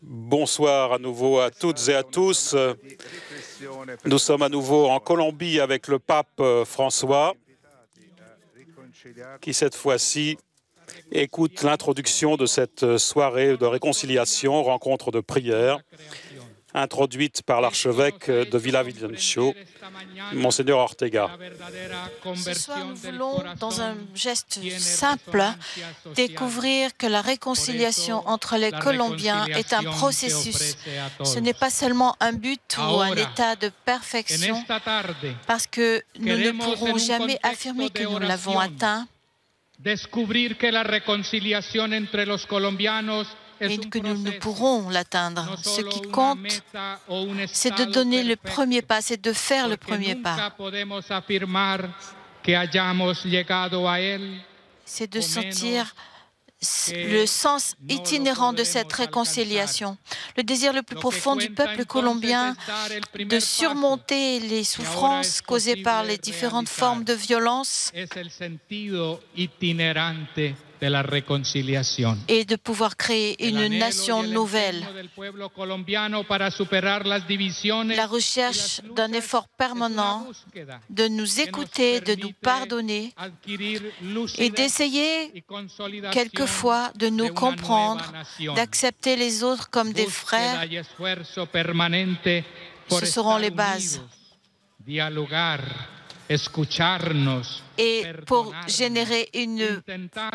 Bonsoir à nouveau à toutes et à tous. Nous sommes à nouveau en Colombie avec le pape François, qui cette fois-ci écoute l'introduction de cette soirée de réconciliation, rencontre de prière, introduite par l'archevêque de Villavicencio, Monseigneur Ortega. Ce soir, nous voulons, dans un geste simple, découvrir que la réconciliation entre les Colombiens est un processus. Ce n'est pas seulement un but ou un état de perfection, parce que nous ne pourrons jamais affirmer que nous l'avons atteint et que nous ne pourrons l'atteindre. Ce qui compte, c'est de donner le premier pas, c'est de faire le premier pas. C'est de sentir le sens itinérant de cette réconciliation. Le désir le plus profond du peuple colombien de surmonter les souffrances causées par les différentes formes de violence et de pouvoir créer une nation nouvelle. La recherche d'un effort permanent de nous écouter, de nous pardonner et d'essayer quelquefois de nous comprendre, d'accepter les autres comme des frères. Ce seront les bases. Et pour générer une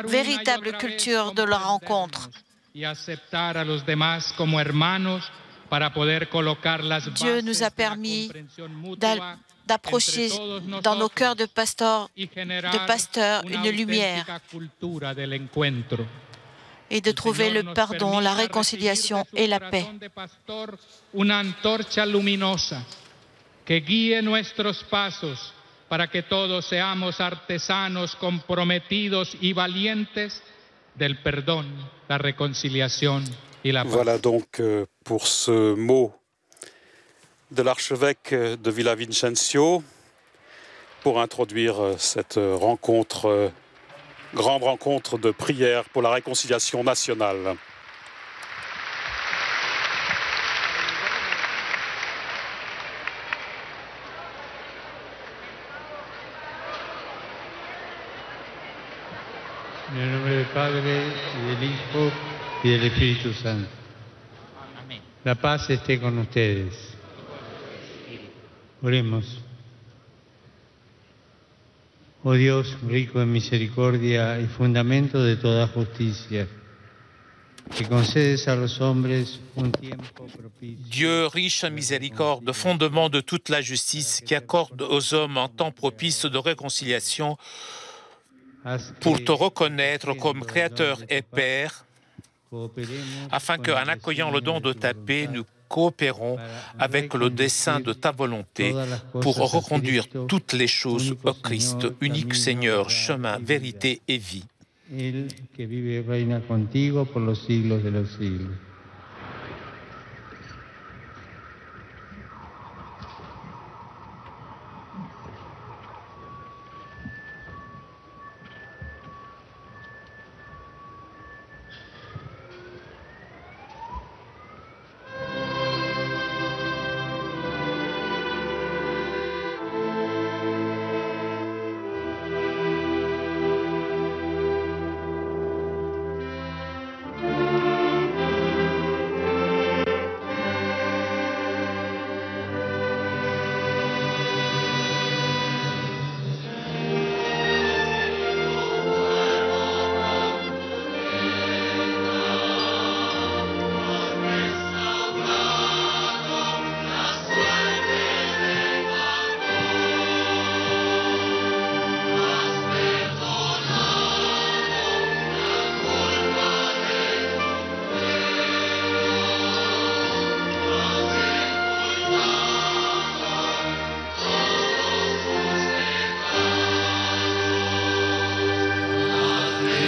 véritable culture de la rencontre. Dieu nous a permis d'approcher dans nos cœurs de pasteurs une lumière et de trouver le pardon, la réconciliation et la paix. Para que todos seamos artesanos comprometidos y valientes del perdón, la reconciliación y la paz. Voilà donc pour ce mot de l'archevêque de Villavicencio pour introduire cette rencontre, grande rencontre de prière pour la réconciliation nationale. En el nombre del Padre, y del Hijo, y del Espíritu Santo. Amén. La paz esté con ustedes. Oremos. Oh Dios, rico en misericordia y fundamento de toda justicia, que concedes a los hombres un tiempo propicio. Dieu riche en miséricorde, fondement de toute la justice, qui accorde aux hommes un temps propice de réconciliation, pour te reconnaître comme Créateur et Père, afin qu'en accueillant le don de ta paix, nous coopérons avec le dessein de ta volonté pour reconduire toutes les choses au Christ, unique Seigneur, chemin, vérité et vie. Él que vive y reina contigo por los siglos de los siglos.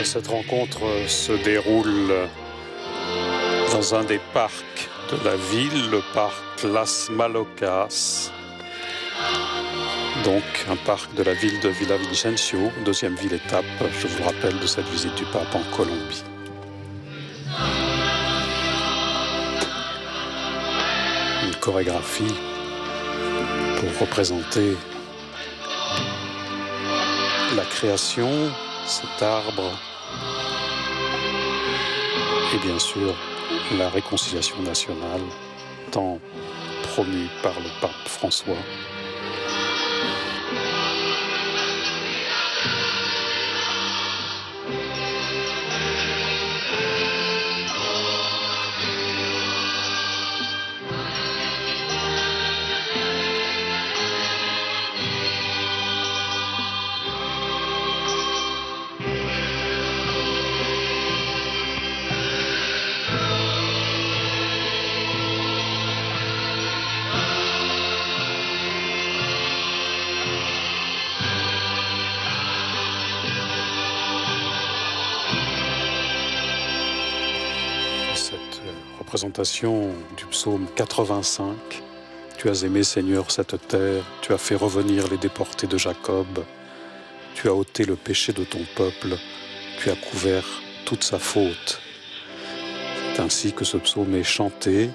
Cette rencontre se déroule dans un des parcs de la ville, le parc Las Malocas. Donc un parc de la ville de Villavicencio, deuxième ville-étape, je vous rappelle, de cette visite du pape en Colombie. chorégraphie pour représenter la création, cet arbre, et bien sûr la réconciliation nationale, tant promue par le pape François. Représentation du psaume 85. Tu as aimé, Seigneur, cette terre, tu as fait revenir les déportés de Jacob, tu as ôté le péché de ton peuple, tu as couvert toute sa faute. C'est ainsi que ce psaume est chanté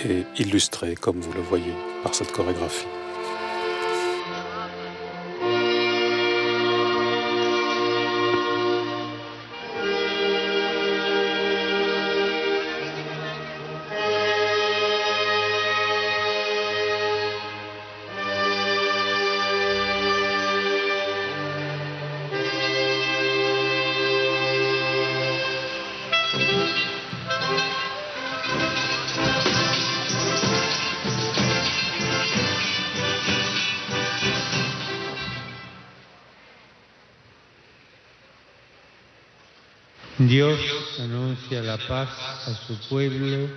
et illustré, comme vous le voyez, par cette chorégraphie. Dios anuncia la paz a su pueblo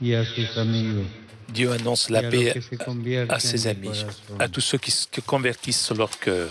y a sus amigos. Dieu annonce la paix à ses amis, à tous ceux qui convertissent leur cœur.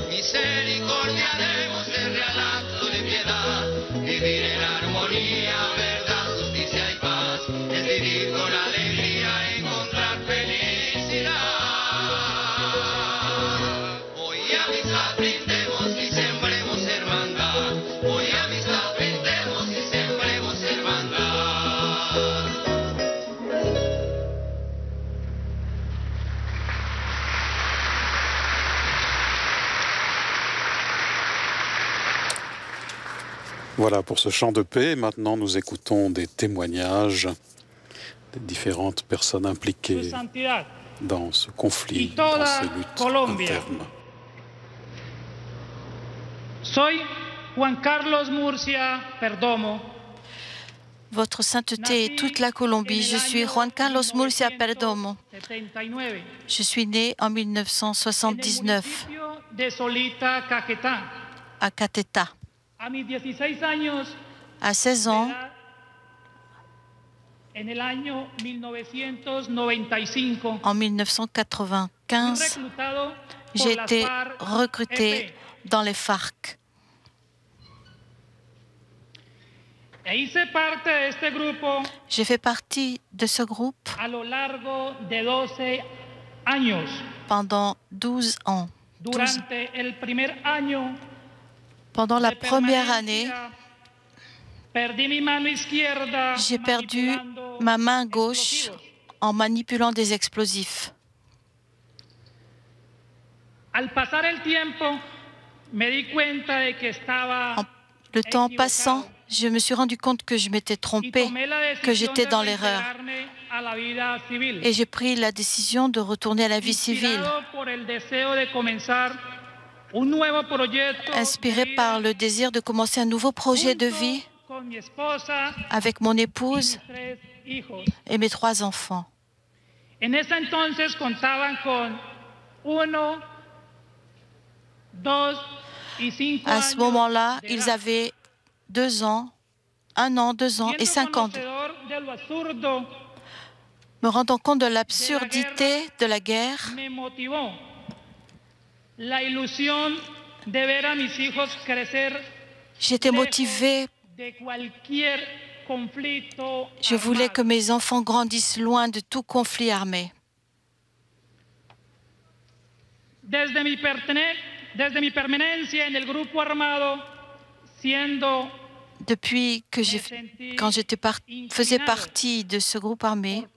Mi Voilà pour ce chant de paix. Maintenant, nous écoutons des témoignages des différentes personnes impliquées dans ce conflit, dans ces luttes internes. Soy Juan Carlos Murcia Perdomo. Votre Sainteté et toute la Colombie, je suis Juan Carlos Murcia Perdomo. Je suis né en 1979 à Caquetá. À 16 ans, en 1995, j'ai été recruté dans les FARC. J'ai fait partie de ce groupe pendant 12 ans. Pendant la première année, j'ai perdu ma main gauche en manipulant des explosifs. Le temps passant, je me suis rendu compte que je m'étais trompée, que j'étais dans l'erreur. Et j'ai pris la décision de retourner à la vie civile, inspiré par le désir de commencer un nouveau projet de vie avec mon épouse et mes 3 enfants. À ce moment-là, ils avaient 2 ans, 1 an, 2 ans et 5 ans. Me rendant compte de l'absurdité de la guerre, j'étais motivée. Je voulais que mes enfants grandissent loin de tout conflit armé. Depuis que quand faisais partie de ce groupe armé,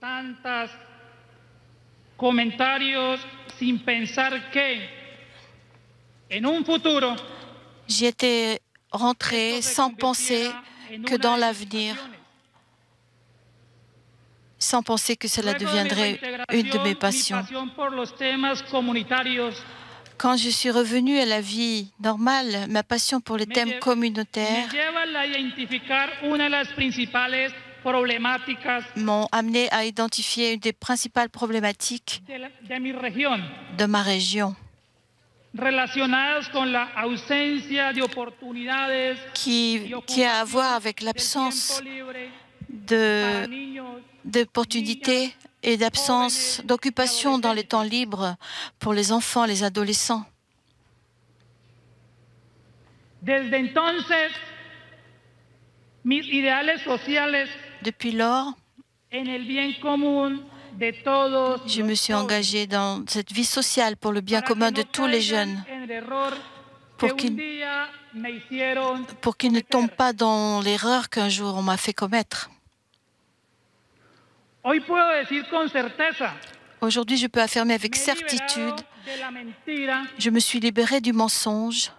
j'y étais rentrée sans penser que dans l'avenir, sans penser que cela deviendrait une de mes passions. Quand je suis revenue à la vie normale, ma passion pour les thèmes communautaires m'ont amené à identifier une des principales problématiques de ma région, qui a à voir avec l'absence d'opportunités et d'absence d'occupation dans les temps libres pour les enfants, les adolescents. Depuis lors, je me suis engagée dans cette vie sociale pour le bien commun de tous les jeunes, pour qu'ils ne tombent pas dans l'erreur qu'un jour on m'a fait commettre. Aujourd'hui, je peux affirmer avec certitude, je me suis libérée du mensonge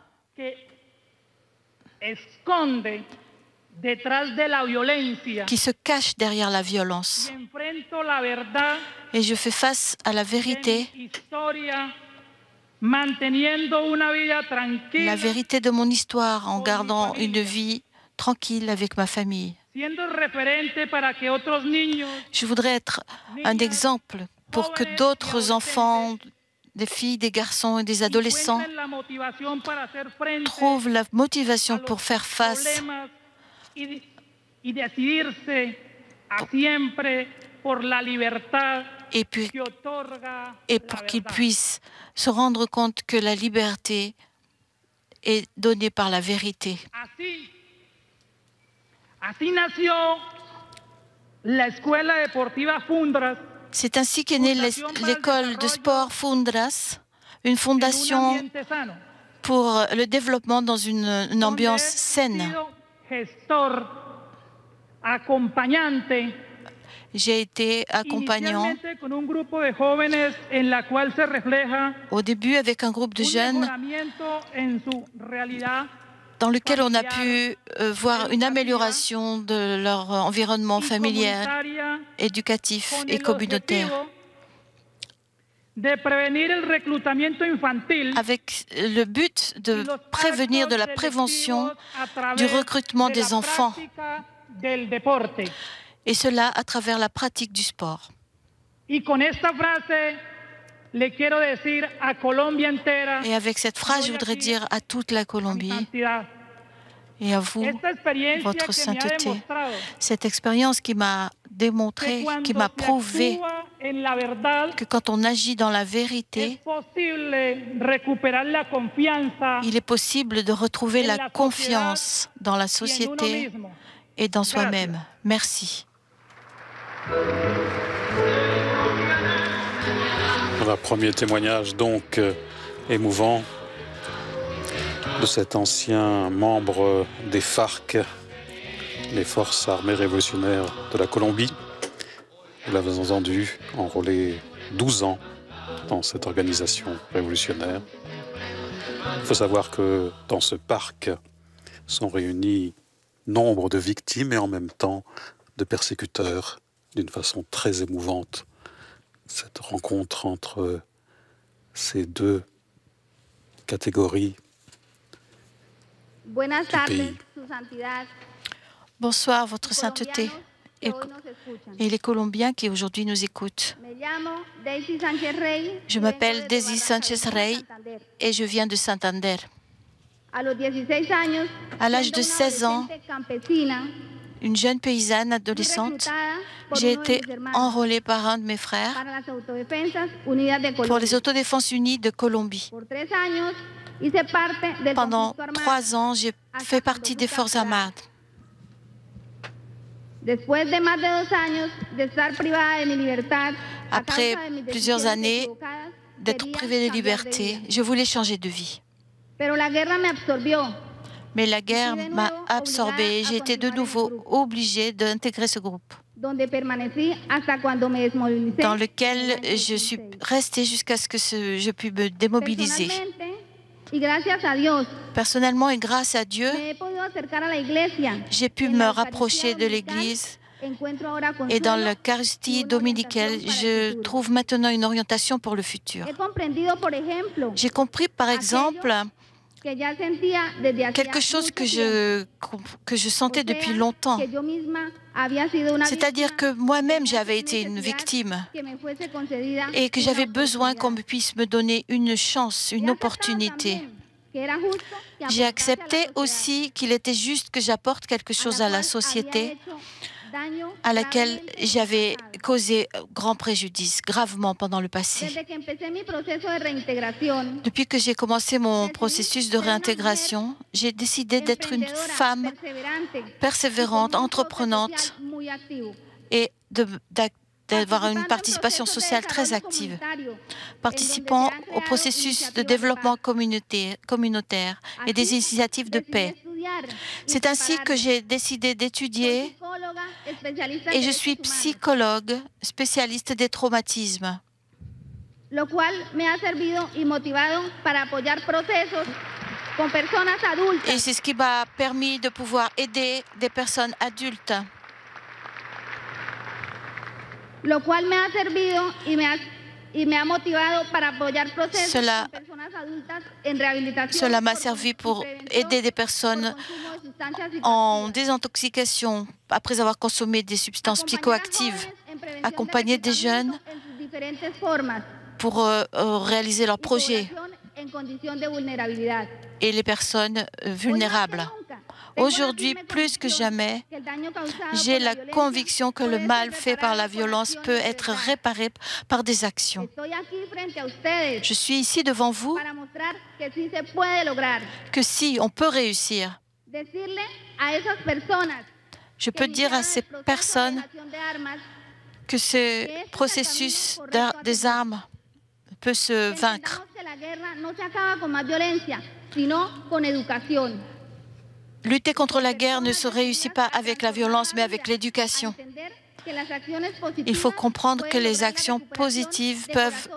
qui se cache derrière la violence. Et je fais face à la vérité, la vérité de mon histoire, en gardant une vie tranquille avec ma famille. Je voudrais être un exemple pour que d'autres enfants, des filles, des garçons et des adolescents trouvent la motivation pour faire face et pour qu'ils puissent se rendre compte que la liberté est donnée par la vérité. C'est ainsi qu'est née l'école de sport Fundras, une fondation pour le développement dans une ambiance saine. J'ai été accompagnant au début avec un groupe de jeunes dans lequel on a pu voir une amélioration de leur environnement familial, éducatif et communautaire, avec le but de prévenir de la prévention du recrutement des enfants, et cela à travers la pratique du sport. Et avec cette phrase, je voudrais dire à toute la Colombie et à vous, votre sainteté, cette expérience qui m'a démontré, qui m'a prouvé que quand on agit dans la vérité, il est possible de retrouver la confiance dans la société et dans soi-même. Merci. Un premier témoignage donc émouvant de cet ancien membre des FARC, les Forces armées révolutionnaires de la Colombie. Vous l'avez entendu, enrôlé 12 ans dans cette organisation révolutionnaire. Il faut savoir que dans ce parc sont réunis nombre de victimes et en même temps de persécuteurs d'une façon très émouvante. Cette rencontre entre ces deux catégories du pays. Bonsoir, Votre Sainteté, et les Colombiens qui aujourd'hui nous écoutent. Je m'appelle Daisy Sanchez Rey et je viens de Santander. À l'âge de 16 ans, une jeune paysanne adolescente, j'ai été enrôlée par un de mes frères pour les Autodéfenses Unies de Colombie. Pendant 3 ans, j'ai fait partie des forces armées. Après plusieurs années d'être privée de liberté, je voulais changer de vie. Mais la guerre m'a absorbée et j'ai été de nouveau obligée d'intégrer ce groupe, dans lequel je suis restée jusqu'à ce que je puisse me démobiliser. Personnellement et grâce à Dieu, j'ai pu me rapprocher de l'Église et dans l'Eucharistie dominicaine, je trouve maintenant une orientation pour le futur. J'ai compris, par exemple, quelque chose que je sentais depuis longtemps. C'est-à-dire que moi-même, j'avais été une victime et que j'avais besoin qu'on puisse me donner une chance, une opportunité. J'ai accepté aussi qu'il était juste que j'apporte quelque chose à la société à laquelle j'avais causé grand préjudice, gravement pendant le passé. Depuis que j'ai commencé mon processus de réintégration, j'ai décidé d'être une femme persévérante, entreprenante et d'avoir une participation sociale très active, participant au processus de développement communautaire et des initiatives de paix. C'est ainsi que j'ai décidé d'étudier et je suis psychologue spécialiste des traumatismes. Et c'est ce qui m'a permis de pouvoir aider des personnes adultes. Cela m'a servi pour aider des personnes en désintoxication après avoir consommé des substances psychoactives, accompagner des jeunes pour réaliser leurs projets et les personnes vulnérables. Aujourd'hui, plus que jamais, j'ai la conviction que le mal fait par la violence peut être réparé par des actions. Je suis ici devant vous que si on peut réussir, je peux dire à ces personnes que ce processus des armes peut se vaincre. Lutter contre la guerre ne se réussit pas avec la violence, mais avec l'éducation. Il faut comprendre que les actions positives peuvent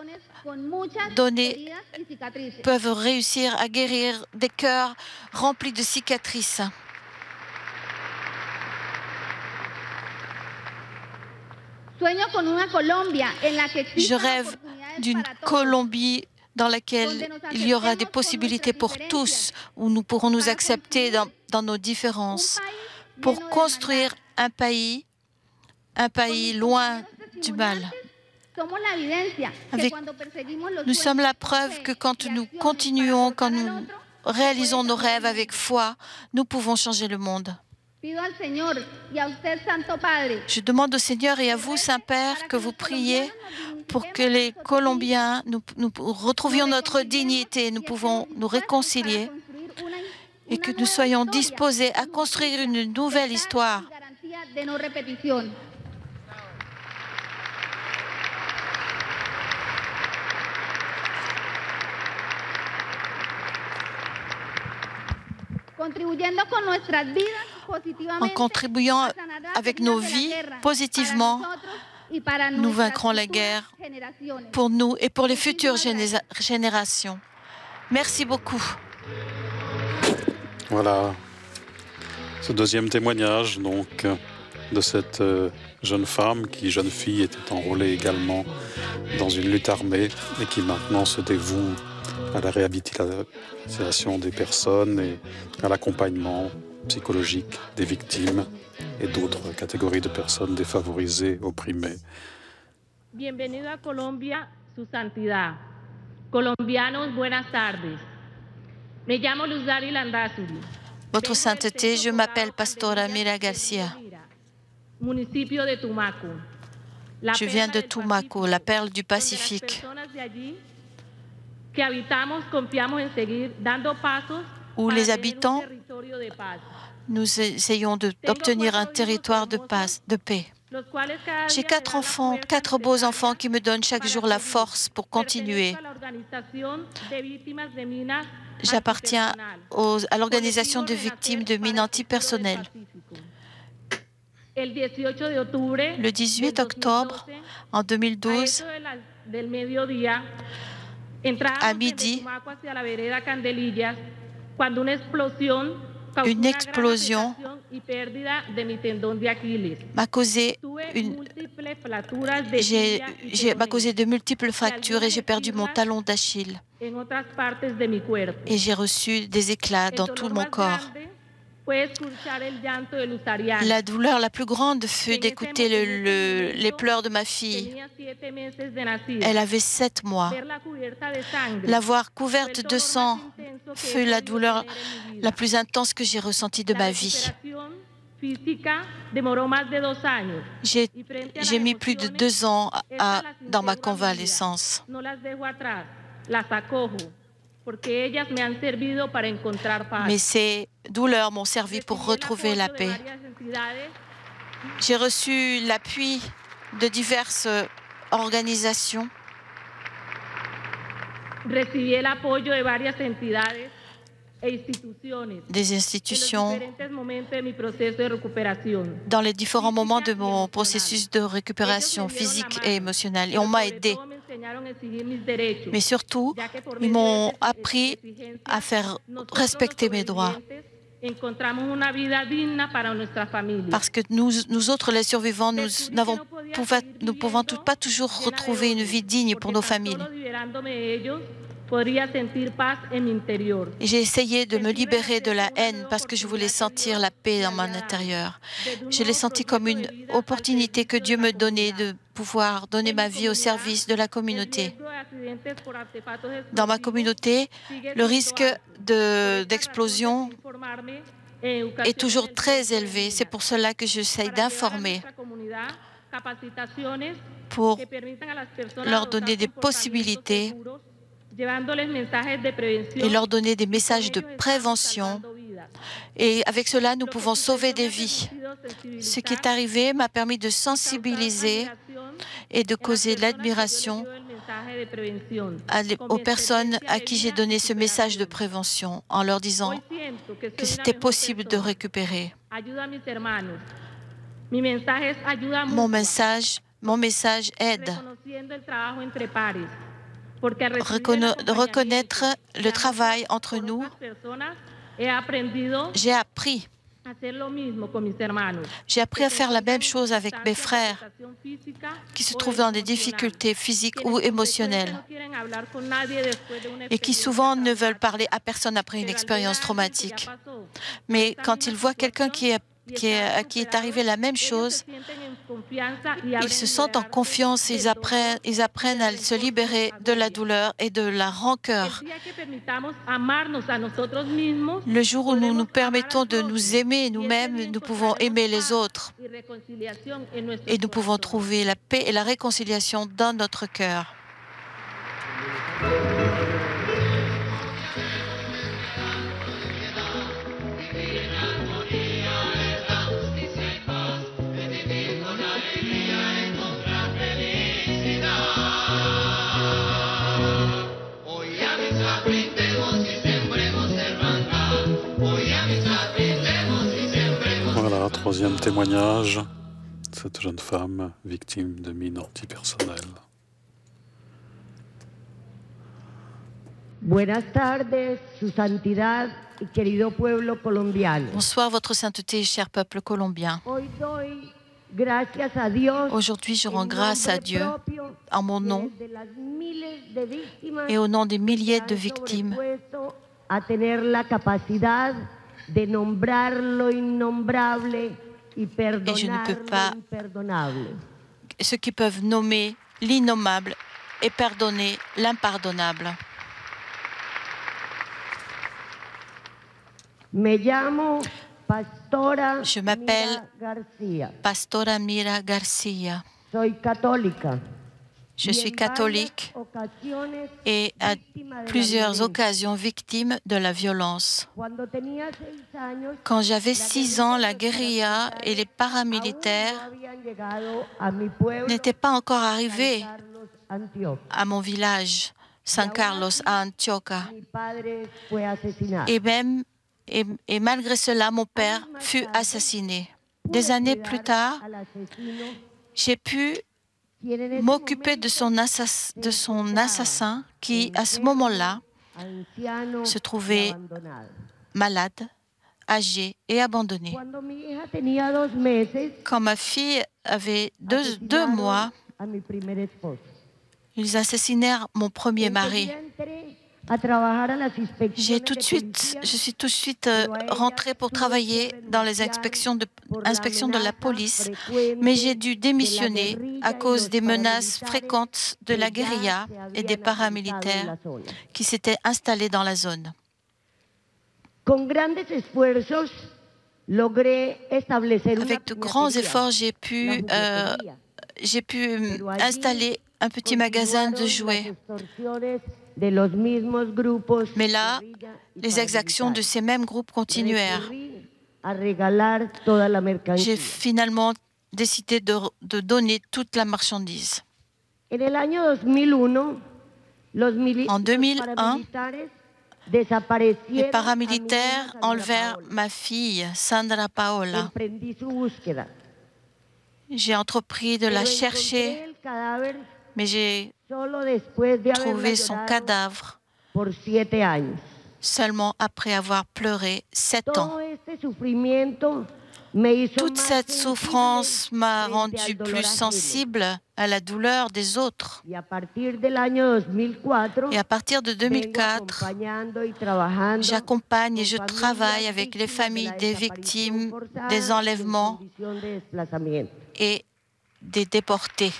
peuvent réussir à guérir des cœurs remplis de cicatrices. Je rêve d'une Colombie dans laquelle il y aura des possibilités pour tous, où nous pourrons nous accepter dans nos différences, pour construire un pays loin du mal. Nous sommes la preuve que quand nous continuons, quand nous réalisons nos rêves avec foi, nous pouvons changer le monde. Je demande au Seigneur et à vous, Saint-Père, que vous priez pour que les Colombiens, nous retrouvions notre dignité, nous pouvons nous réconcilier et que nous soyons disposés à construire une nouvelle histoire. En contribuant avec nos vies positivement, nous vaincrons la guerre pour nous et pour les futures générations. Merci beaucoup. Voilà, ce deuxième témoignage donc de cette jeune fille, était enrôlée également dans une lutte armée et qui maintenant se dévoue à la réhabilitation des personnes et à l'accompagnement psychologique des victimes et d'autres catégories de personnes défavorisées, opprimées. Bienvenido a Colombia, su santidad. Colombianos, buenas tardes. Me llamo Luzari Landazuri. Votre sainteté, je m'appelle Pastora Mira Garcia. Municipio de Tumaco. Je viens de Tumaco, la perle du Pacifique, où les habitants, nous essayons d'obtenir un territoire de paix. J'ai 4 enfants, 4 beaux enfants qui me donnent chaque jour la force pour continuer. J'appartiens à l'organisation des victimes de mines antipersonnelles. Le 18 octobre en 2012, à midi, une explosion m'a causé de multiples fractures et j'ai perdu mon talon d'Achille. Et j'ai reçu des éclats dans tout mon corps. La douleur la plus grande fut d'écouter les pleurs de ma fille. Elle avait 7 mois. La voir couverte de sang fut la douleur la plus intense que j'ai ressentie de ma vie. J'ai mis plus de 2 ans dans ma convalescence. Mais ces douleurs m'ont servi pour retrouver la paix. J'ai reçu l'appui de diverses organisations. Des institutions dans les différents moments de mon processus de récupération physique et émotionnelle. Et on m'a aidé. Mais surtout, ils m'ont appris à faire respecter mes droits. Parce que nous autres, les survivants, nous ne pouvons pas toujours retrouver une vie digne pour nos familles. Et j'ai essayé de me libérer de la haine parce que je voulais sentir la paix dans mon intérieur. Je l'ai senti comme une opportunité que Dieu me donnait de pouvoir donner ma vie au service de la communauté. Dans ma communauté, le risque d'explosion est toujours très élevé. C'est pour cela que j'essaie d'informer pour leur donner des possibilités et leur donner des messages de prévention. Et avec cela, nous pouvons sauver des vies. Ce qui est arrivé m'a permis de sensibiliser et de causer de l'admiration aux personnes à qui j'ai donné ce message de prévention en leur disant que c'était possible de récupérer. Mon message aide. reconnaître le travail entre nous. J'ai appris à faire la même chose avec mes frères qui se trouvent dans des difficultés physiques ou émotionnelles et qui souvent ne veulent parler à personne après une expérience traumatique. Mais quand ils voient quelqu'un qui est arrivé la même chose, ils se sentent en confiance, ils apprennent à se libérer de la douleur et de la rancœur. Le jour où nous nous permettons de nous aimer nous-mêmes, nous pouvons aimer les autres et nous pouvons trouver la paix et la réconciliation dans notre cœur. Voilà, troisième témoignage, cette jeune femme victime de mines antipersonnelles. Buenas tardes, Su Santidad y querido pueblo colombiano. Bonsoir, Votre Sainteté, cher peuple colombien. Aujourd'hui, je rends grâce à Dieu en mon nom et au nom des milliers de victimes a tener la capacidad de nombrar lo innombrable y perdonar lo imperdonable. Ceux qui peuvent nommer l'innommable et pardonner l'impardonnable. Je m'appelle Pastora Mira Garcia. Je suis catholique et à plusieurs occasions victime de la violence. Quand j'avais 6 ans, la guérilla et les paramilitaires n'étaient pas encore arrivés à mon village, San Carlos, à Antioquia. Et malgré cela, mon père fut assassiné. Des années plus tard, j'ai pu m'occuper de son assassin qui, à ce moment-là, se trouvait malade, âgé et abandonné. Quand ma fille avait 2 mois, ils assassinèrent mon premier mari. Je suis tout de suite rentrée pour travailler dans les inspections de la police, mais j'ai dû démissionner à cause des menaces fréquentes de la guérilla et des paramilitaires qui s'étaient installés dans la zone. Avec de grands efforts, j'ai pu installer un petit magasin de jouets. Mais là, les exactions de ces mêmes groupes continuèrent. J'ai finalement décidé de donner toute la marchandise. En 2001, les paramilitaires enlevèrent ma fille, Sandra Paola. J'ai entrepris de la chercher, mais j'ai trouvé son cadavre seulement après avoir pleuré 7 ans. Toute cette souffrance m'a rendu plus sensible à la douleur des autres. Et à partir de 2004, j'accompagne et je travaille avec les familles des victimes des enlèvements et des déportés.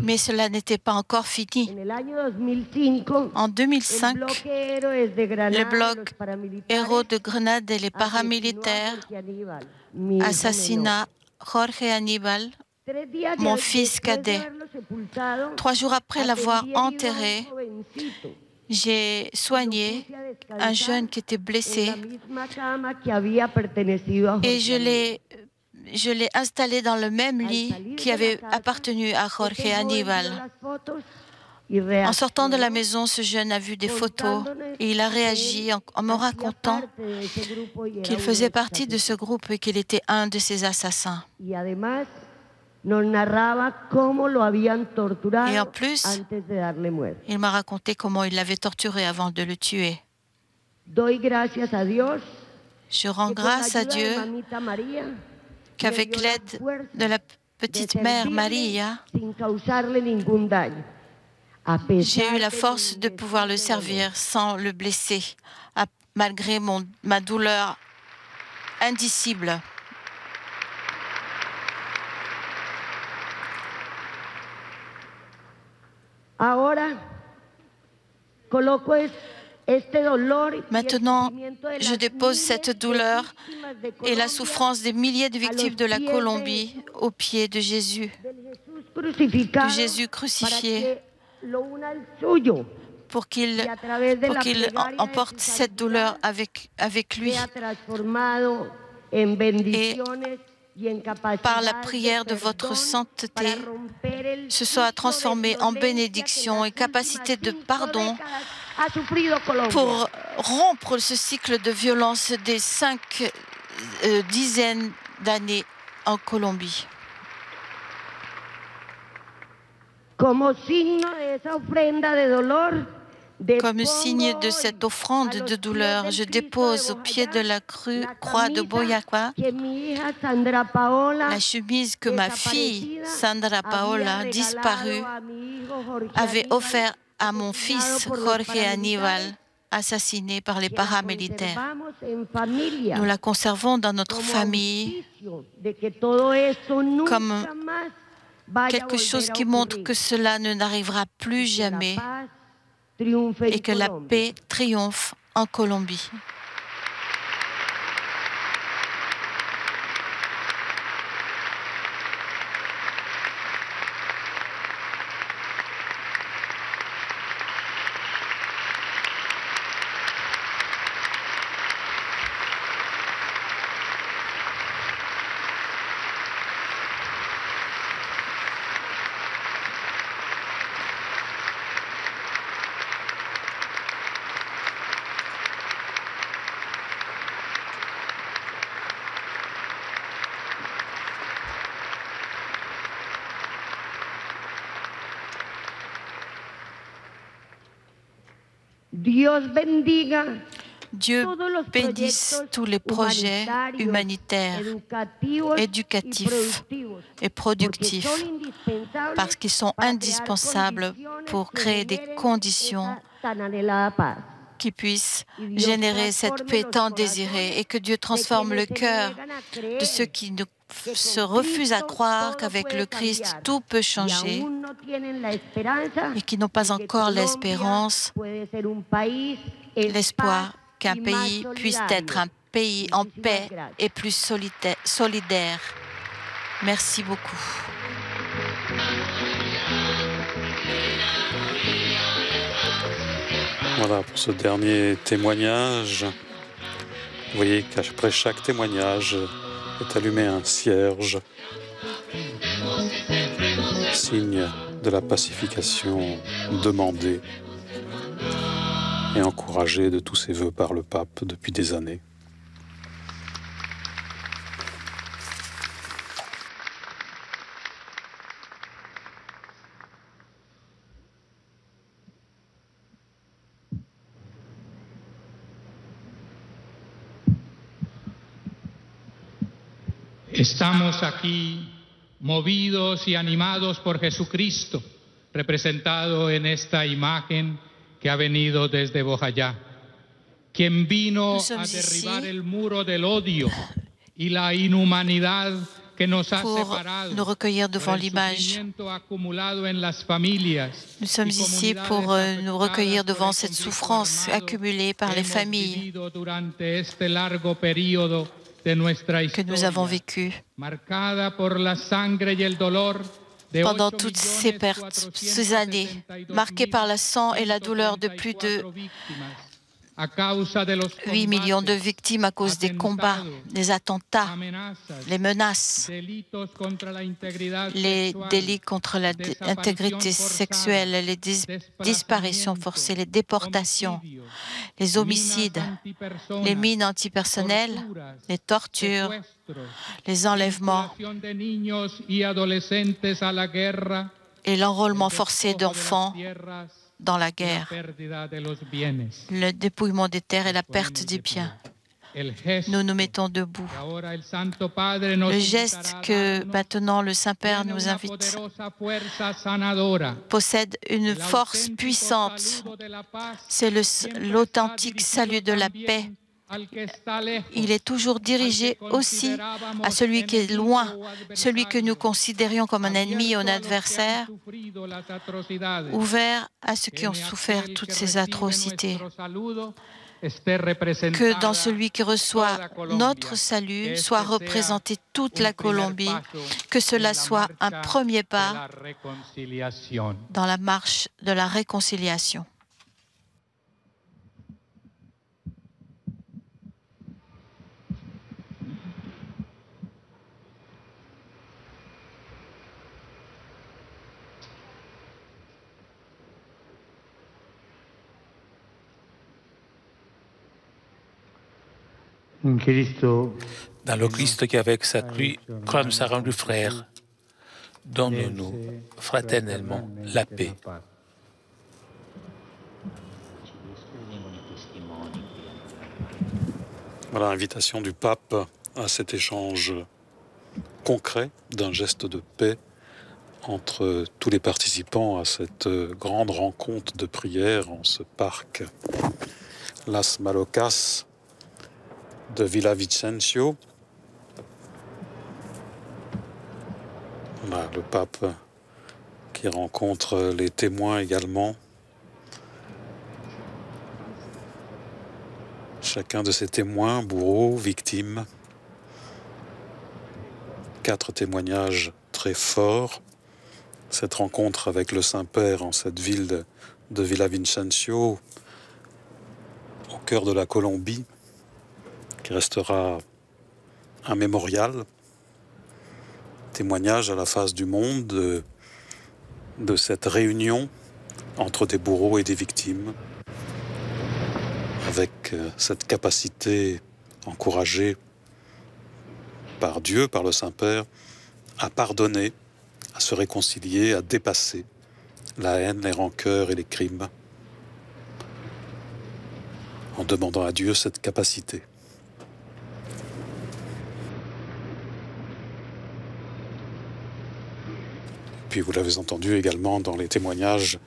Mais cela n'était pas encore fini. En 2005, le bloc Héros de Grenade et les paramilitaires assassinent Jorge Aníbal, mon fils cadet. 3 jours après l'avoir enterré, j'ai soigné un jeune qui était blessé et je l'ai installé dans le même lit qui avait appartenu à Jorge Aníbal. En sortant de la maison, ce jeune a vu des photos et il a réagi en me racontant qu'il faisait partie de ce groupe et qu'il était un de ces assassins. Et en plus, il m'a raconté comment il l'avait torturé avant de le tuer. Je rends grâce à Dieu qu'avec l'aide de la petite mère Maria, j'ai eu la force de pouvoir le servir sans le blesser, malgré ma douleur indicible. Maintenant, je dépose cette douleur et la souffrance des milliers de victimes de la Colombie aux pieds de Jésus crucifié, pour qu'il emporte cette douleur avec lui. Et par la prière de votre sainteté, se soit transformé en bénédiction et capacité de pardon pour rompre ce cycle de violence des 5 dizaines d'années en Colombie. Comme signe de cette offrande de douleur, je dépose au pied de la croix de Boyacá la chemise que ma fille Sandra Paola, disparue, avait offerte à mon fils Jorge Aníbal, assassiné par les paramilitaires. Nous la conservons dans notre famille comme quelque chose qui montre que cela ne n'arrivera plus jamais et que la paix triomphe en Colombie. Dieu bénisse tous les projets humanitaires, éducatifs et productifs, parce qu'ils sont indispensables pour créer des conditions qui puissent générer cette paix tant désirée, et que Dieu transforme le cœur de ceux qui se refusent à croire qu'avec le Christ tout peut changer et qui n'ont pas encore l'espérance, l'espoir qu'un pays puisse être un pays en paix et plus solidaire. Merci beaucoup. Voilà pour ce dernier témoignage. Vous voyez qu'après chaque témoignage est allumé un cierge, signe de la pacification demandée et encouragée de tous ses vœux par le pape depuis des années. Estamos aquí movidos y animados por Jesucristo, representado en esta imagen que ha venido desde Bojayá, quien vino a derribar el muro del odio y la inhumanidad que nos ha separado nous recueillir devant l'image. acumulado en las familias. Nous sommes ici pour nous recueillir devant cette souffrance accumulée par les familles que nous avons vécues pendant toutes ces années, marquées par la sang et la douleur de plus de 8 millions de victimes à cause des combats, des attentats, les menaces, les délits contre l'intégrité sexuelle, les disparitions forcées, les déportations, les homicides, les mines antipersonnelles, les tortures, les enlèvements et l'enrôlement forcé d'enfants dans la guerre, le dépouillement des terres et la perte des biens. Nous nous mettons debout. Le geste que maintenant le Saint-Père nous invite possède une force puissante. C'est l'authentique salut de la paix. Il est toujours dirigé aussi à celui qui est loin, celui que nous considérions comme un ennemi ou un adversaire, ouvert à ceux qui ont souffert toutes ces atrocités. Que dans celui qui reçoit notre salut soit représentée toute la Colombie, que cela soit un premier pas dans la marche de la réconciliation. Dans le Christ qui avec sa croix nous a rendus frères, donne-nous fraternellement la paix. Voilà l'invitation du pape à cet échange concret d'un geste de paix entre tous les participants à cette grande rencontre de prière en ce parc Las Malocas de Villavicencio. Voilà, le pape qui rencontre les témoins également. Chacun de ces témoins, bourreaux, victimes. 4 témoignages très forts. Cette rencontre avec le Saint-Père en cette ville de Villavicencio, au cœur de la Colombie, qui restera un mémorial, témoignage à la face du monde de cette réunion entre des bourreaux et des victimes, avec cette capacité encouragée par Dieu, par le Saint-Père, à pardonner, à se réconcilier, à dépasser la haine, les rancœurs et les crimes, en demandant à Dieu cette capacité. Puis vous l'avez entendu également dans les témoignages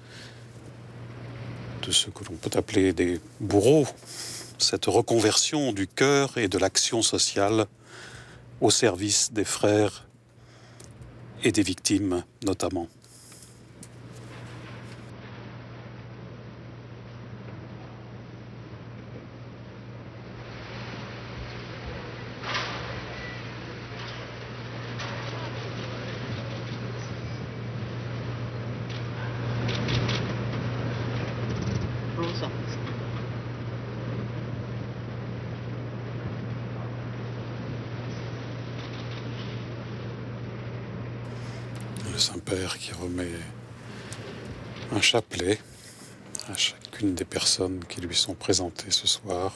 de ce que l'on peut appeler des bourreaux, cette reconversion du cœur et de l'action sociale au service des frères et des victimes notamment. Le Saint-Père qui remet un chapelet à chacune des personnes qui lui sont présentées ce soir.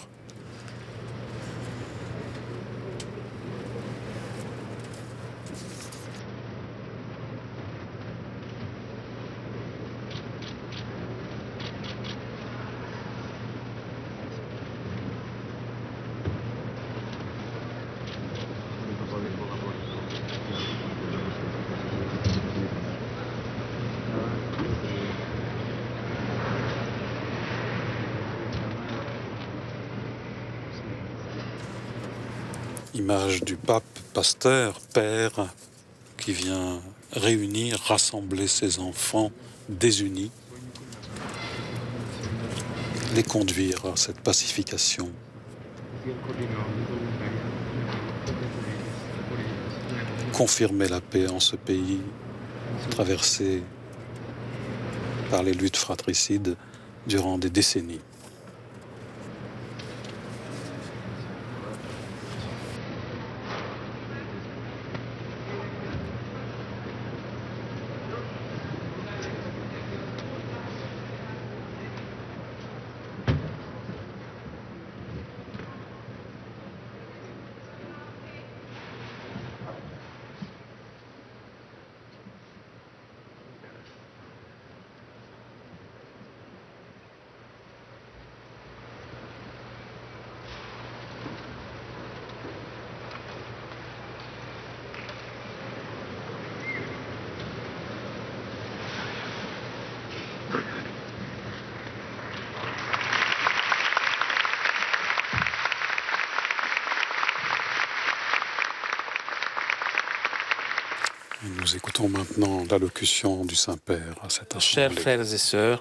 Image du pape, pasteur, père, qui vient réunir, rassembler ses enfants désunis, les conduire à cette pacification. Confirmer la paix en ce pays traversé par les luttes fratricides durant des décennies. Nous écoutons maintenant l'allocution du Saint-Père à cette assemblée. Chers frères et sœurs,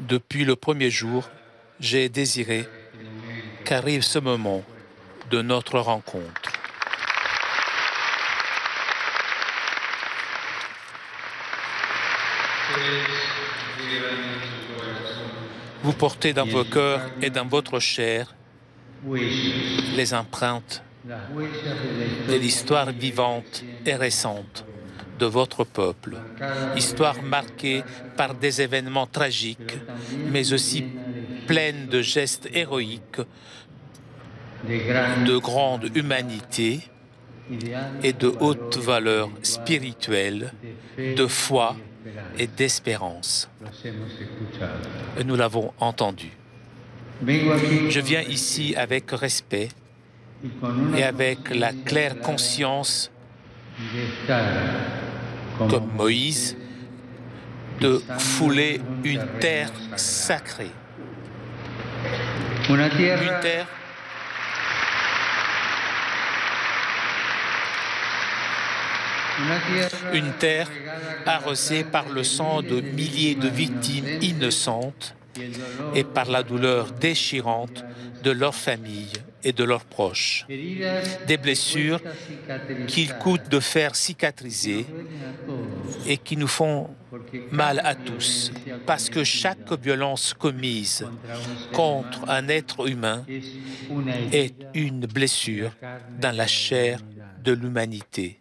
depuis le premier jour, j'ai désiré qu'arrive ce moment de notre rencontre. Vous portez dans vos cœurs et dans votre chair les empreintes de l'histoire vivante et récente de votre peuple, histoire marquée par des événements tragiques, mais aussi pleine de gestes héroïques, de grande humanité et de hautes valeurs spirituelles, de foi et d'espérance. Et nous l'avons entendu. Je viens ici avec respect et avec la claire conscience, comme Moïse, de fouler une terre sacrée. Une terre arrosée par le sang de milliers de victimes innocentes et par la douleur déchirante de leurs familles et de leurs proches. Des blessures qu'il coûte de faire cicatriser et qui nous font mal à tous, parce que chaque violence commise contre un être humain est une blessure dans la chair de l'humanité.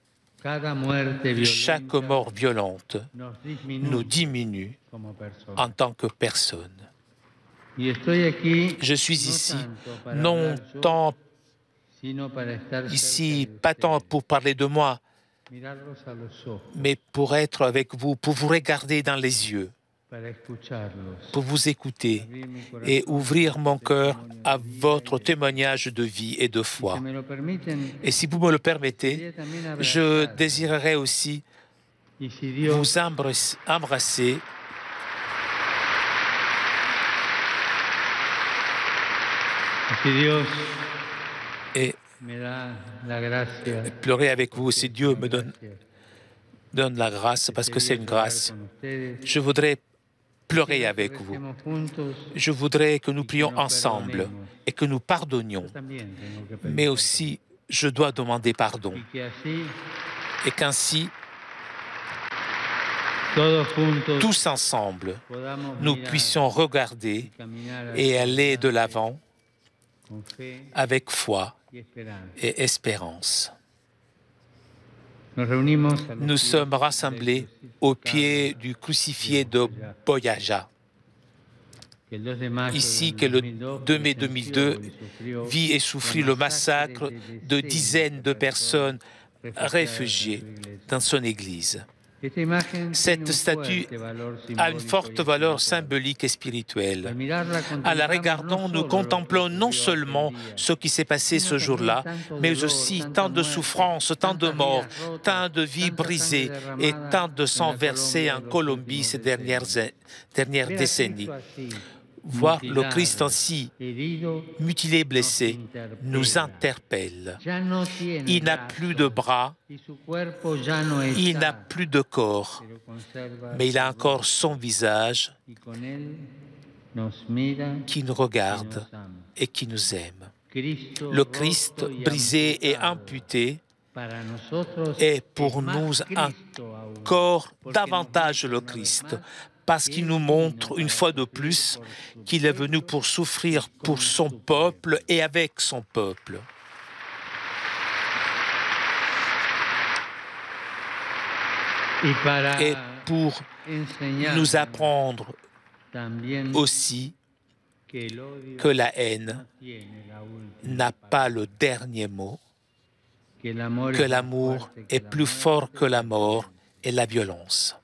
Chaque mort violente nous diminue en tant que personne. Je suis ici, non tant pas tant pour parler de moi, mais pour être avec vous, pour vous regarder dans les yeux, pour vous écouter et ouvrir mon cœur à votre témoignage de vie et de foi. Et si vous me le permettez, je désirerais aussi vous embrasser et pleurer avec vous si Dieu me donne la grâce, parce que c'est une grâce. Je voudrais pleurer avec vous. Je voudrais que nous prions ensemble et que nous pardonnions. Mais aussi, je dois demander pardon. Et qu'ainsi, tous ensemble, nous puissions regarder et aller de l'avant avec foi et espérance. Nous sommes rassemblés au pied du crucifié de Boyaja, ici que le 2 mai 2002 vit et souffrit le massacre de dizaines de personnes réfugiées dans son église. Cette statue a une forte valeur symbolique et spirituelle. En la regardant, nous contemplons non seulement ce qui s'est passé ce jour-là, mais aussi tant de souffrances, tant de morts, tant de vies brisées et tant de sang versé en Colombie ces dernières décennies. Voir le Christ ainsi, mutilé, blessé, nous interpelle. Il n'a plus de bras, il n'a plus de corps, mais il a encore son visage qui nous regarde et qui nous aime. Le Christ brisé et amputé est pour nous encore davantage le Christ, parce qu'il nous montre une fois de plus qu'il est venu pour souffrir pour son peuple et avec son peuple. Et pour nous apprendre aussi que la haine n'a pas le dernier mot, que l'amour est plus fort que la mort et la violence.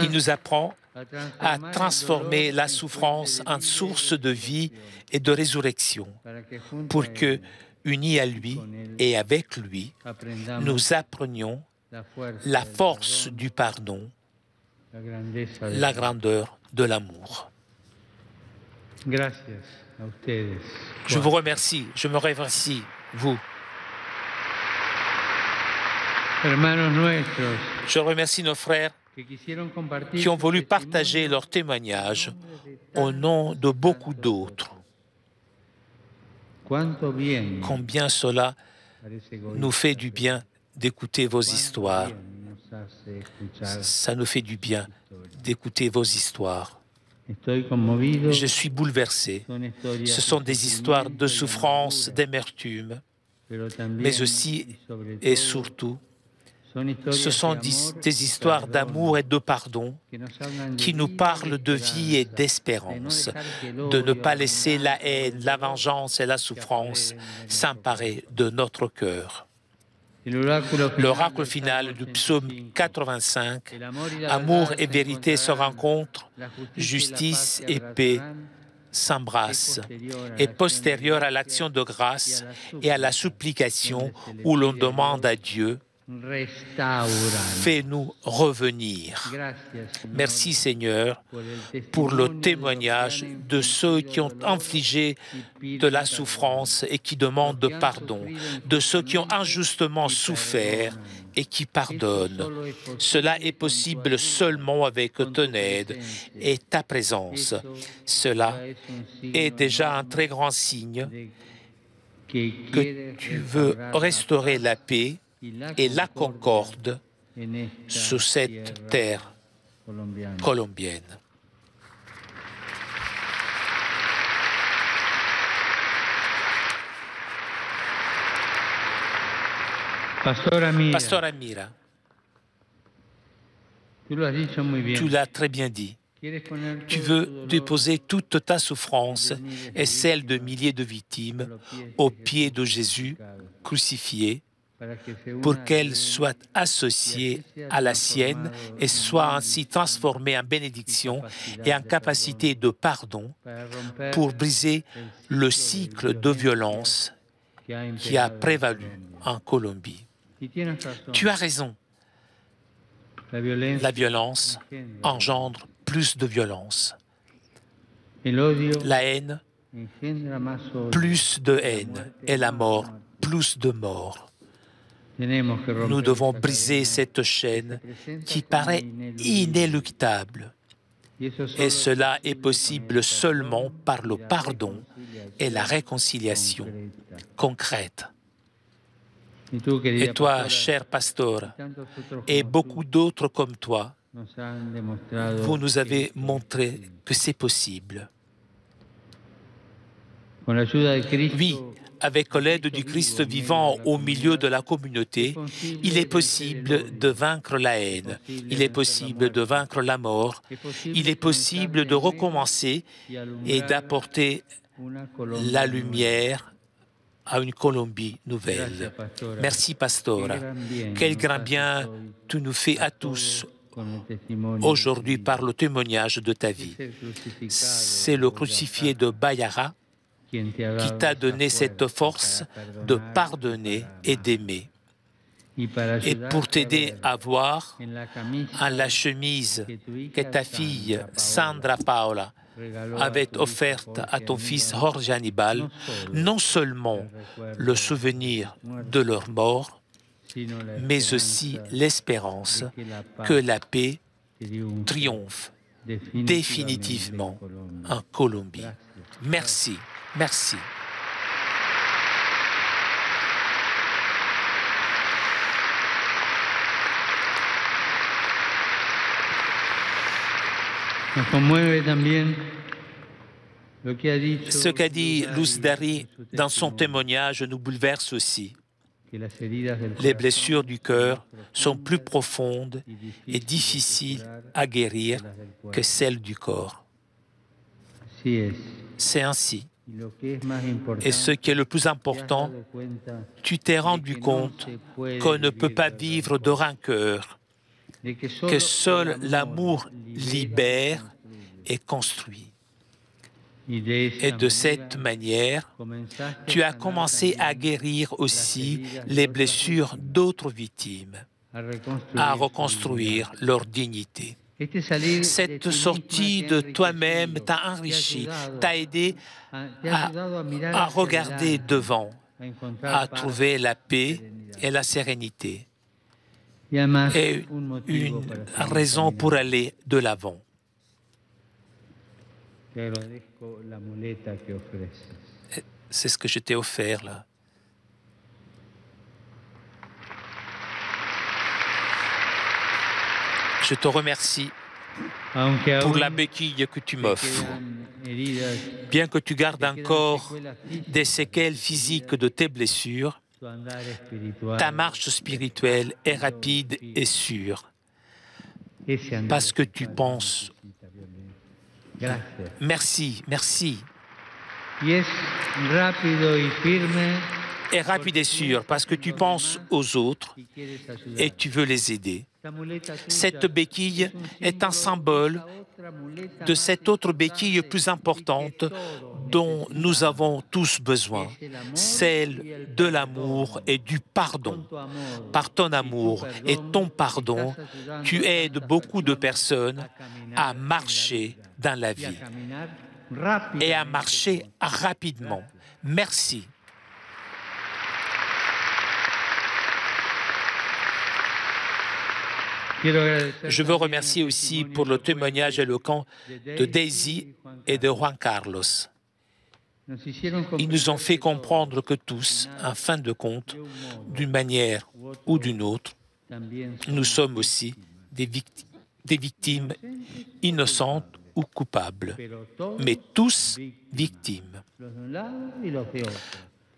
Il nous apprend à transformer la souffrance en source de vie et de résurrection, pour que, unis à lui et avec lui, nous apprenions la force du pardon, la grandeur de l'amour. Je vous remercie, je me remercie, vous. Je remercie nos frères qui ont voulu partager leur témoignage au nom de beaucoup d'autres. Combien cela nous fait du bien d'écouter vos histoires. Ça nous fait du bien d'écouter vos histoires. Je suis bouleversé. Ce sont des histoires de souffrance, d'amertume, mais aussi et surtout, ce sont des histoires d'amour et de pardon qui nous parlent de vie et d'espérance, de ne pas laisser la haine, la vengeance et la souffrance s'emparer de notre cœur. L'oracle final du psaume 85, amour et vérité se rencontrent, justice et paix s'embrassent, est postérieur à l'action de grâce et à la supplication où l'on demande à Dieu: fais-nous revenir. Merci Seigneur pour le témoignage de ceux qui ont infligé de la souffrance et qui demandent pardon, de ceux qui ont injustement souffert et qui pardonnent. Cela est possible seulement avec ton aide et ta présence. Cela est déjà un très grand signe que tu veux restaurer la paix et la concorde sur cette terre colombienne. Pastor Amira, tu l'as très bien dit. Tu veux déposer toute ta souffrance et celle de milliers de victimes aux pieds de Jésus crucifié, pour qu'elle soit associée à la sienne et soit ainsi transformée en bénédiction et en capacité de pardon pour briser le cycle de violence qui a prévalu en Colombie. Tu as raison. La violence engendre plus de violence. La haine, plus de haine. Et la mort, plus de mort. Nous devons briser cette chaîne qui paraît inéluctable. Et cela est possible seulement par le pardon et la réconciliation concrète. Et toi, cher pasteur, et beaucoup d'autres comme toi, vous nous avez montré que c'est possible. Oui, avec l'aide du Christ vivant au milieu de la communauté, il est possible de vaincre la haine, il est possible de vaincre la mort, il est possible de recommencer et d'apporter la lumière à une Colombie nouvelle. Merci, Pastora. Quel grand bien tu nous fais à tous aujourd'hui par le témoignage de ta vie. C'est le crucifié de Bayara qui t'a donné cette force de pardonner et d'aimer. Et pour t'aider à voir en la chemise que ta fille Sandra Paola avait offerte à ton fils Jorge Hannibal, non seulement le souvenir de leur mort, mais aussi l'espérance que la paix triomphe définitivement en Colombie. Merci, merci. Ce qu'a dit Luz Dari dans son témoignage nous bouleverse aussi. Les blessures du cœur sont plus profondes et difficiles à guérir que celles du corps. C'est ainsi. Et ce qui est le plus important, tu t'es rendu compte qu'on ne peut pas vivre de rancœur, que seul l'amour libère et construit. Et de cette manière, tu as commencé à guérir aussi les blessures d'autres victimes, à reconstruire leur dignité. Cette sortie de toi-même t'a enrichi, t'a aidé à regarder devant, à trouver la paix et la sérénité, et une raison pour aller de l'avant. C'est ce que je t'ai offert là. Je te remercie pour la béquille que tu m'offres. Bien que tu gardes encore des séquelles physiques de tes blessures, ta marche spirituelle est rapide et sûre. Parce que tu penses. Merci, merci. Et rapide et sûr, parce que tu penses aux autres et tu veux les aider. Cette béquille est un symbole de cette autre béquille plus importante dont nous avons tous besoin, celle de l'amour et du pardon. Par ton amour et ton pardon, tu aides beaucoup de personnes à marcher dans la vie et à marcher rapidement. Merci. Je veux remercier aussi pour le témoignage éloquent de Daisy et de Juan Carlos. Ils nous ont fait comprendre que tous, en fin de compte, d'une manière ou d'une autre, nous sommes aussi des victimes innocentes ou coupables, mais tous victimes.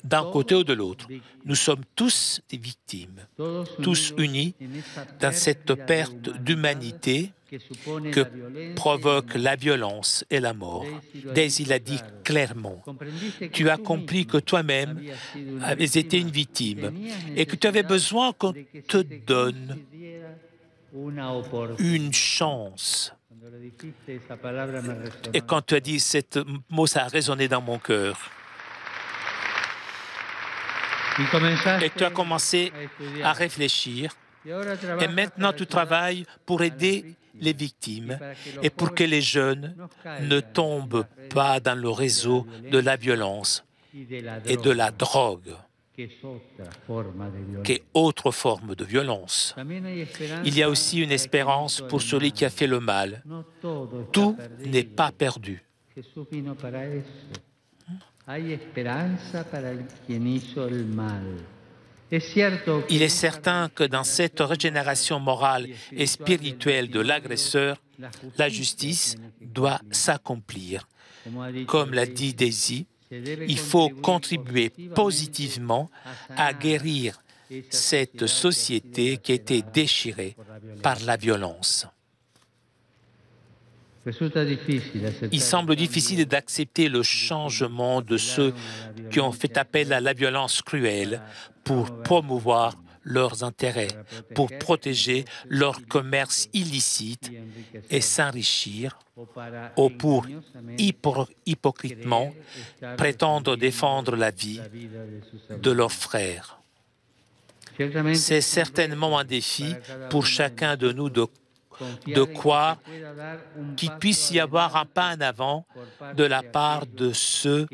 D'un côté ou de l'autre, nous sommes tous des victimes, tous unis dans cette perte d'humanité que provoque la violence et la mort. Daisy l'a dit clairement. Tu as compris que toi-même avais été une victime et que tu avais besoin qu'on te donne une chance. Et quand tu as dit ce mot, ça a résonné dans mon cœur. Et tu as commencé à réfléchir. Et maintenant, tu travailles pour aider les victimes et pour que les jeunes ne tombent pas dans le réseau de la violence et de la drogue, qui est autre forme de violence. Il y a aussi une espérance pour celui qui a fait le mal. Tout n'est pas perdu. Il est certain que dans cette régénération morale et spirituelle de l'agresseur, la justice doit s'accomplir. Comme l'a dit Daisy, il faut contribuer positivement à guérir cette société qui a été déchirée par la violence. Il semble difficile d'accepter le changement de ceux qui ont fait appel à la violence cruelle pour promouvoir leurs intérêts, pour protéger leur commerce illicite et s'enrichir, ou pour hypocritement prétendre défendre la vie de leurs frères. C'est certainement un défi pour chacun de nous de croire qu'il puisse y avoir un pas en avant de la part de ceux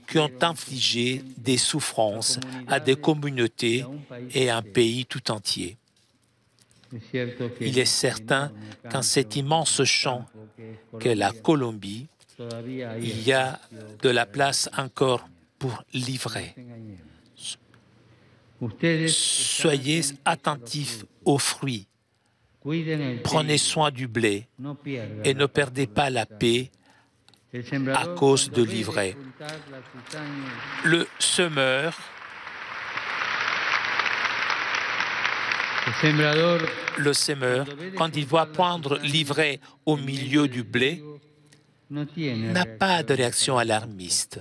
qui ont infligé des souffrances à des communautés et à un pays tout entier. Il est certain qu'en cet immense champ qu'est la Colombie, il y a de la place encore pour livrer. Soyez attentifs aux fruits. Prenez soin du blé et ne perdez pas la paix à cause de l'ivraie. Le semeur quand il voit poindre l'ivraie au milieu du blé, n'a pas de réaction alarmiste.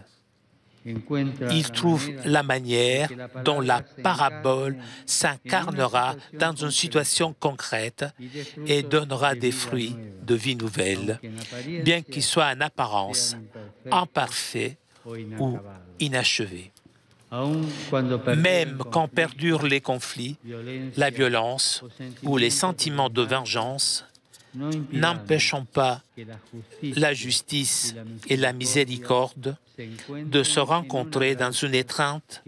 Il trouve la manière dont la parabole s'incarnera dans une situation concrète et donnera des fruits de vie nouvelle, bien qu'il soit en apparence imparfait ou inachevé. Même quand perdurent les conflits, la violence ou les sentiments de vengeance, n'empêchons pas la justice et la miséricorde de se rencontrer dans une étreinte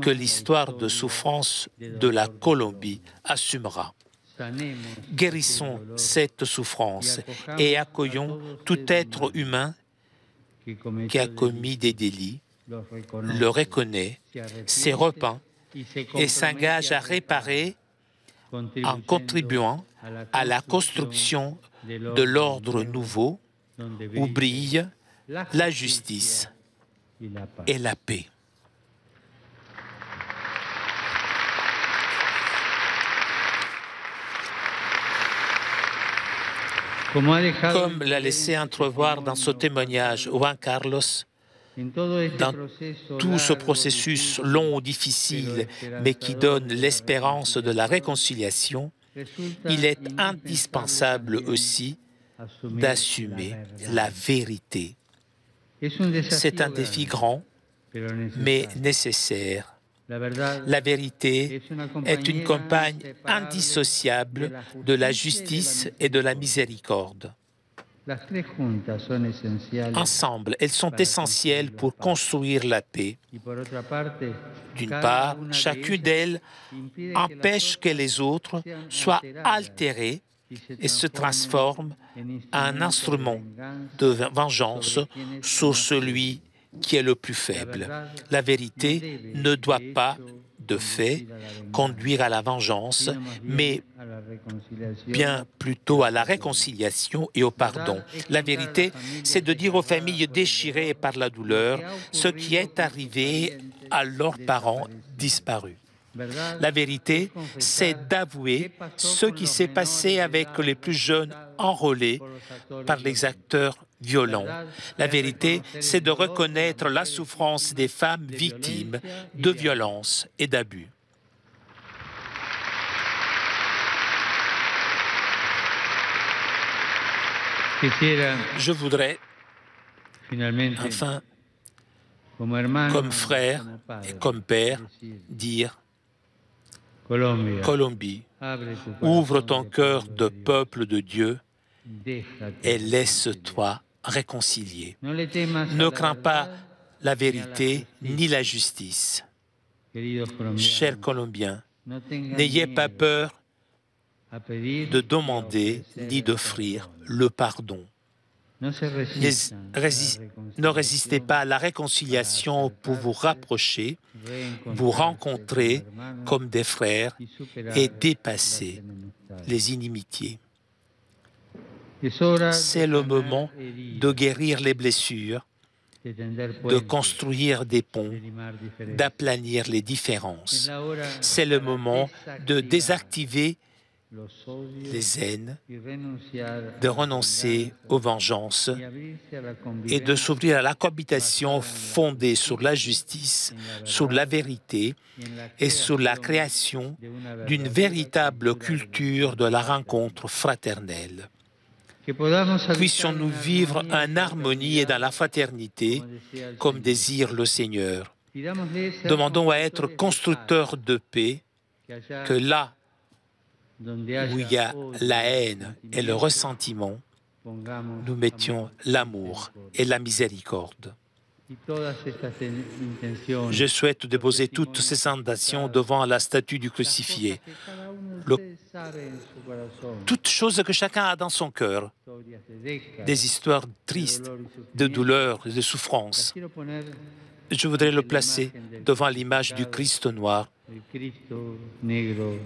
que l'histoire de souffrance de la Colombie assumera. Guérissons cette souffrance et accueillons tout être humain qui a commis des délits, le reconnaît, s'est repent et s'engage à réparer en contribuant à la construction de l'ordre nouveau où brille la justice et la paix. Comme l'a laissé entrevoir dans ce témoignage Juan Carlos, dans tout ce processus long ou difficile, mais qui donne l'espérance de la réconciliation, il est indispensable aussi d'assumer la vérité. C'est un défi grand, mais nécessaire. La vérité est une compagne indissociable de la justice et de la miséricorde. Ensemble, elles sont essentielles pour construire la paix. D'une part, chacune d'elles empêche que les autres soient altérés et se transforment en un instrument de vengeance sur celui qui est le plus faible. La vérité ne doit pas, de fait, conduire à la vengeance, mais bien plutôt à la réconciliation et au pardon. La vérité, c'est de dire aux familles déchirées par la douleur ce qui est arrivé à leurs parents disparus. La vérité, c'est d'avouer ce qui s'est passé avec les plus jeunes enrôlés par les acteurs violents. La vérité, c'est de reconnaître la souffrance des femmes victimes de violences et d'abus. Je voudrais, enfin, comme frère et comme père, dire: Colombie, ouvre ton cœur de peuple de Dieu et laisse-toi réconcilier. Ne crains pas la vérité ni la justice. Chers Colombiens, n'ayez pas peur de demander ni d'offrir le pardon. Ne résistez pas à la réconciliation pour vous rapprocher, vous rencontrer comme des frères et dépasser les inimitiés. C'est le moment de guérir les blessures, de construire des ponts, d'aplanir les différences. C'est le moment de désactiver les haines, de renoncer aux vengeances et de s'ouvrir à la cohabitation fondée sur la justice, sur la vérité et sur la création d'une véritable culture de la rencontre fraternelle. Puissions-nous vivre en harmonie et dans la fraternité, comme désire le Seigneur. Demandons à être constructeurs de paix, que là où il y a la haine et le ressentiment, nous mettions l'amour et la miséricorde. Je souhaite déposer toutes ces intentions devant la statue du crucifié. Toutes choses que chacun a dans son cœur, des histoires tristes, de douleurs, de souffrances. Je voudrais le placer devant l'image du Christ noir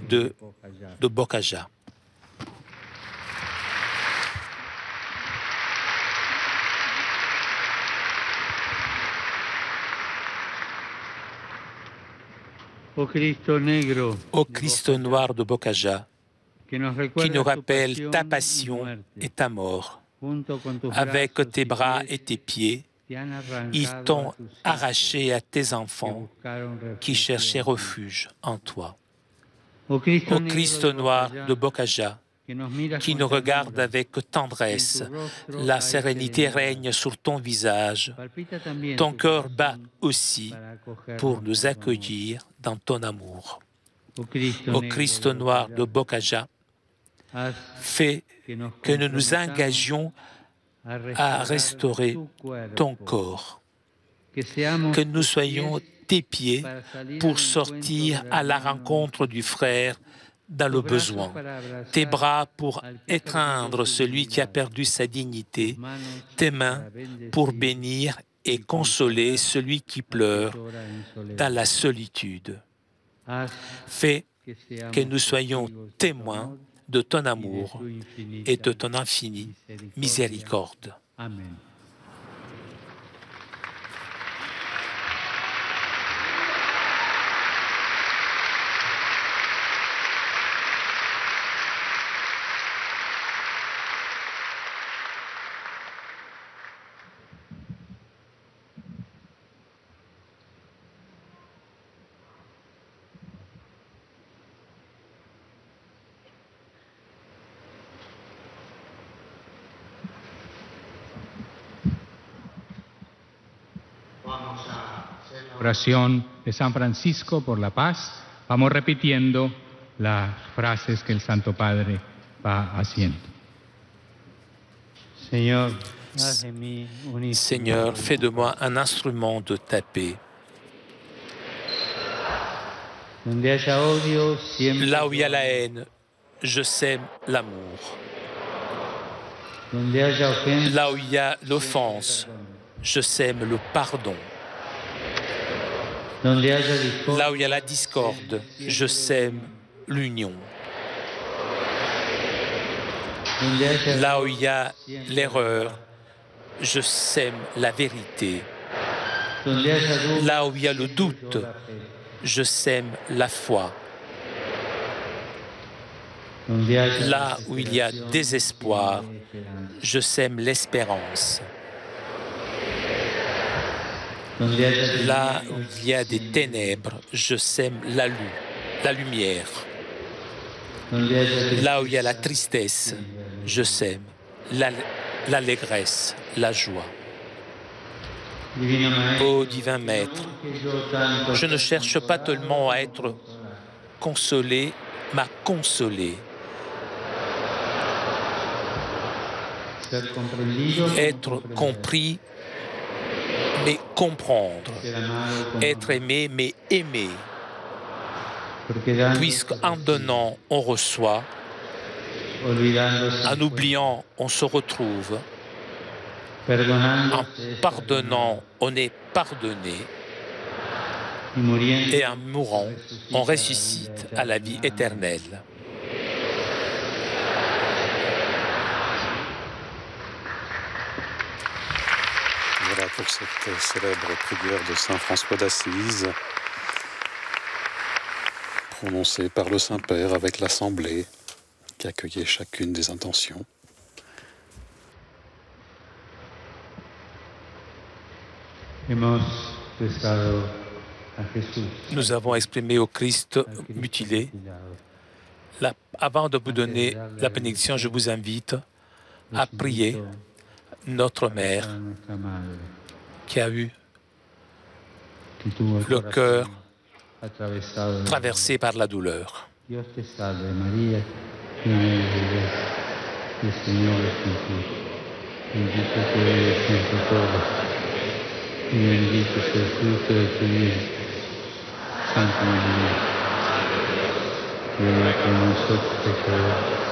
de Bocajá. Ô Christ noir de Bocajá, qui nous rappelle ta passion et ta mort, avec tes bras et tes pieds, ils t'ont arraché à tes enfants qui cherchaient refuge en toi. Ô Christ noir de Bocajá, qui nous regarde avec tendresse, la sérénité règne sur ton visage. Ton cœur bat aussi pour nous accueillir dans ton amour. Ô Christ noir de Bocajá, fais que nous nous engagions à restaurer ton corps, que nous soyons tes pieds pour sortir à la rencontre du frère dans le besoin, tes bras pour étreindre celui qui a perdu sa dignité, tes mains pour bénir et consoler celui qui pleure dans la solitude. Fais que nous soyons témoins de ton amour et de ton infinie miséricorde. Amen. Oración de San Francisco por la paz. Vamos repitiendo las frases que el Santo Padre va haciendo. Seigneur, fais de moi un instrument de ta paix. Là où il y a la haine, je sème l'amour. Là où il y a l'offense, je sème le pardon. Là où il y a la discorde, je sème l'union. Là où il y a l'erreur, je sème la vérité. Là où il y a le doute, je sème la foi. Là où il y a désespoir, je sème l'espérance. Là où il y a des ténèbres, je sème la lumière. Là où il y a la tristesse, je sème l'allégresse, la joie. Ô divin Maître, je ne cherche pas tellement à être consolé, mais à consoler. Être compris, mais comprendre. Être aimé, mais aimer. Puisqu'en donnant, on reçoit, en oubliant, on se retrouve, en pardonnant, on est pardonné, et en mourant, on ressuscite à la vie éternelle. Voilà pour cette célèbre prière de Saint François d'Assise, prononcée par le Saint-Père avec l'Assemblée, qui accueillait chacune des intentions. Nous avons exprimé au Christ mutilé. Avant de vous donner la bénédiction, je vous invite à prier notre Mère qui a eu le cœur traversé par la douleur. Dios te salve María, llena de gracia, el Señor es contigo. Bendita tú eres entre todas, y bendito es el fruto de tu vientre. Santa María, ruega por nosotros pecadores,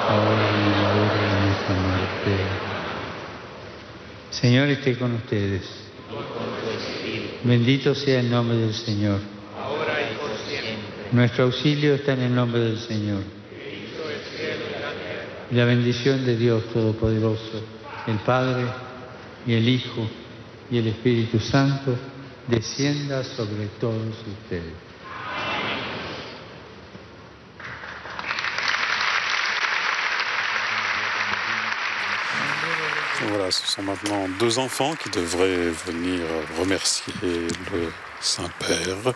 ahora y en la hora de nuestra muerte. Señor esté con ustedes. Bendito sea el nombre del Señor. Nuestro auxilio está en el nombre del Señor. Y la bendición de Dios Todopoderoso, el Padre y el Hijo y el Espíritu Santo, descienda sobre todos ustedes. Voilà, ce sont maintenant deux enfants qui devraient venir remercier le Saint-Père.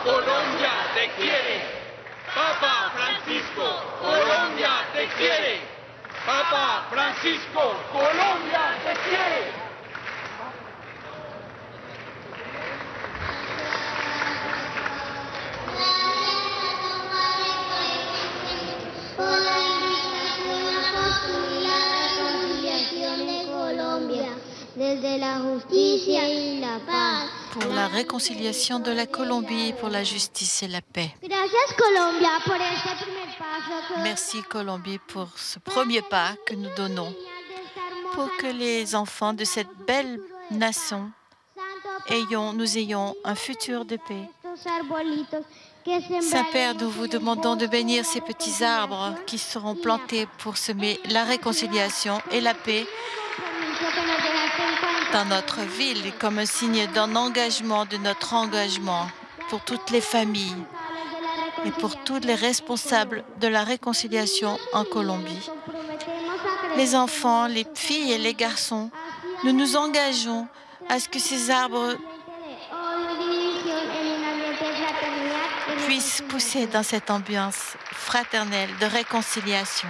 Colombia Papa Francisco, Colombia te quiere. Por la invitación a construir la reconciliación en Colombia, desde la justicia y la paz. Pour la réconciliation de la Colombie, pour la justice et la paix. Gracias Colombia por este primer paso. Merci Colombie pour ce premier pas que nous donnons pour que les enfants de cette belle nation nous ayons un futur de paix. Saint-Père, nous vous demandons de bénir ces petits arbres qui seront plantés pour semer la réconciliation et la paix dans notre ville, comme un signe d'un engagement, de notre engagement pour toutes les familles et pour tous les responsables de la réconciliation en Colombie. Les enfants, les filles et les garçons, nous nous engageons à ce que ces arbres puissent pousser dans cette ambiance fraternelle de réconciliation.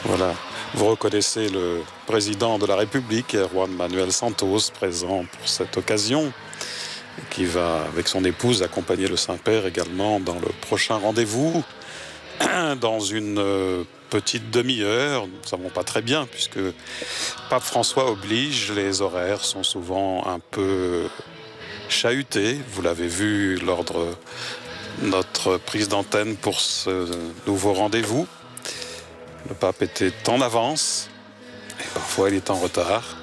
Voilà, vous reconnaissez le président de la République, Juan Manuel Santos, présent pour cette occasion, qui va, avec son épouse, accompagner le Saint-Père également dans le prochain rendez-vous, dans une petite demi-heure. Nous ne savons pas très bien, puisque Pape François oblige, les horaires sont souvent un peu chahutés. Vous l'avez vu lors de notre prise d'antenne pour ce nouveau rendez-vous. Le pape était en avance, et parfois il est en retard,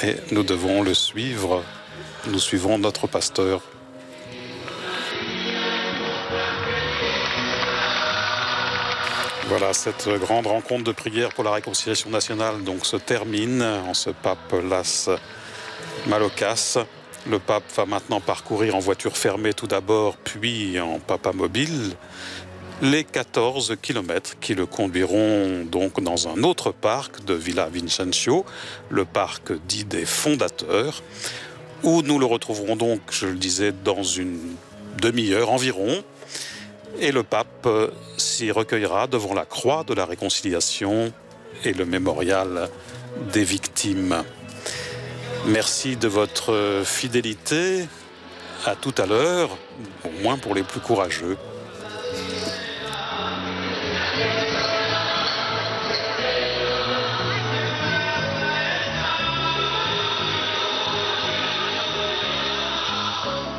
et nous devons le suivre. Nous suivons notre pasteur. Voilà, cette grande rencontre de prière pour la réconciliation nationale donc se termine en ce pape Las Malocas. Le pape va maintenant parcourir en voiture fermée tout d'abord, puis en papamobile, les 14 kilomètres qui le conduiront donc dans un autre parc de Villa Vicencio, le parc dit des fondateurs, où nous le retrouverons donc, je le disais, dans une demi-heure environ. Et le pape s'y recueillera devant la croix de la réconciliation et le mémorial des victimes. Merci de votre fidélité. À tout à l'heure, au moins pour les plus courageux.